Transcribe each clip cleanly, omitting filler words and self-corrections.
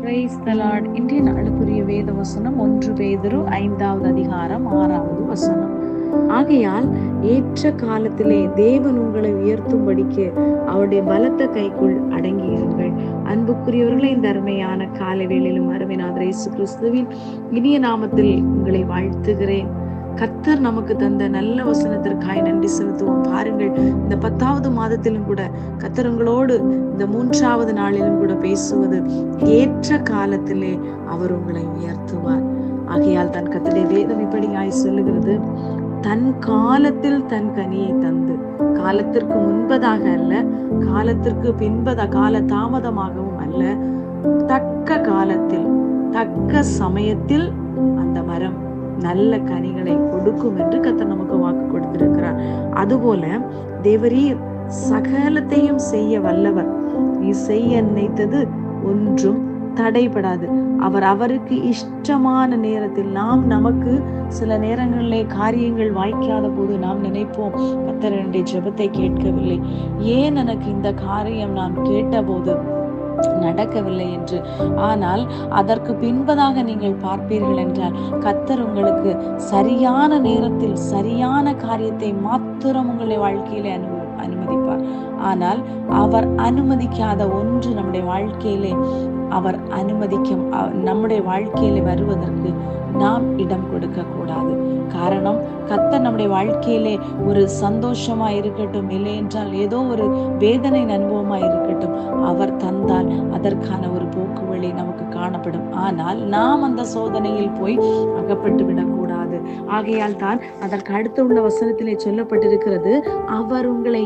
Praise the Lord. இன்றைய நாளுக்குரிய வேத வசனம் 1 பேதுரு 5வது அதிகாரம் 6வது வசனம். ஆகையால் ஏற்ற காலத்திலே தேவன் உங்களை உயர்த்தும்படிக்கு அவருடைய பலத்த கைக்குள் அடங்கியிருங்கள். அன்புக்குரியவர்களே, இந்த அருமையான காலை வேளையிலும் அருமைநாதர் இயேசு கிறிஸ்துவின் இனிய நாமத்தில் உங்களை வாழ்த்துகிறேன். கர்த்தர் நமக்கு தந்த நல்ல வசனத்திற்காய் நன்றி செலுத்துவோம். பாருங்கள், இந்த 10வது மாதத்திலும் கூட கர்த்தர் உங்களோடு இந்த 3வது நாளிலும் கூட பேசுவது, ஏற்ற காலத்திலே அவர் உங்களை உயர்த்துவார். ஆகையால் தான் கர்த்தருடைய வேதம் இப்படியாய் சொல்லுகிறது, தன் காலத்தில் தன் கனியை தந்து, காலத்திற்கு முன்பதாக அல்ல, காலத்திற்கு பின்பதாக, கால தாமதமாகவும் அல்ல, தக்க காலத்தில் தக்க சமயத்தில் அந்த மரம் நல்ல கனிகளை கொடுக்கும் என்று கர்த்தர் நமக்கு வாக்கு கொடுத்திருக்கிறார். அதுபோல தேவரீர் சகலத்தையும் செய்ய வல்லவர். நீ செய்ய நினைத்தது ஒன்றும் தடைபடாது. அவருக்கு இஷ்டமான நேரத்தில், நமக்கு சில நேரங்களிலே காரியங்கள் வாய்க்காத போது நாம் நினைப்போம், கர்த்தர் என்னுடைய ஜெபத்தை கேட்கவில்லை, ஏன் எனக்கு இந்த காரியம் நான் கேட்டபோது நடக்கவில்லை என்று. ஆனால் அதற்கு பின்பதாக நீங்கள் பார்ப்பீர்கள் என்றால் கர்த்தர் உங்களுக்கு சரியான நேரத்தில் சரியான காரியத்தை மாத்திரம் உங்களுடைய வாழ்க்கையிலே அனுமதிப்பார். ஆனால் அவர் அனுமதிக்காத ஒன்று நம்முடைய வாழ்க்கையிலே நம்முடைய வாழ்க்கையிலே வருவதற்கு நாம் இடம் கொடுக்க கூடாது. காரணம், கர்த்தர் நம்முடைய வாழ்க்கையிலே ஒரு சந்தோஷமா இருக்கட்டும், இல்லை என்றால் ஏதோ ஒரு வேதனை அனுபவமா இருக்கட்டும், அவர் தந்தால் அதற்கான ஒரு போக்கு வழி நமக்கு காணப்படும். ஆனால் நாம் அந்த சோதனையில் போய் அகப்பட்டு விடக்கூடாது. ஆகையால் தான் அதற்கு அடுத்து உள்ள வசனத்திலே சொல்லப்பட்டிருக்கிறது, அவர் உங்களை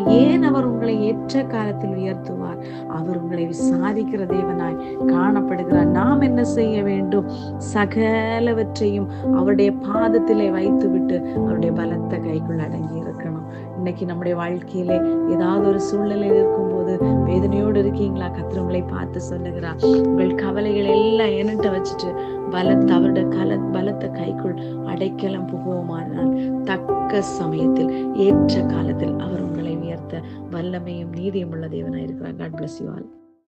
ஏற்ற காலத்தில் உயர்த்துவார். அவர் உங்களை விசாரிக்கிற தேவனாய் காணப்படுகிறார். நாம் என்ன செய்ய வேண்டும்? சகலவற்றையும் அவருடைய பாதத்திலே வைத்துவிட்டு அவருடைய பலத்த கைக்குள் அடங்கி இருக்கணும். இன்னைக்கு நம்முடைய வாழ்க்கையிலே ஏதாவது ஒரு சூழ்நிலையில் இருக்கும்போது வேதனையோடு இருக்கீங்களா? கர்த்தர் உங்களை பார்த்து சொல்லுகிறார், உங்கள் கவலைகள் எல்லாம் என்கிட்ட வச்சுட்டு அவருடைய பலத்த கைக்குள் அடைக்கலம் புகுவோமானால் தக்க சமயத்தில் ஏற்ற காலத்தில் அவர் உங்களை உயர்த்த வல்லமையும் நீதியும் உள்ள தேவனாய் இருக்கிறார். God bless you all.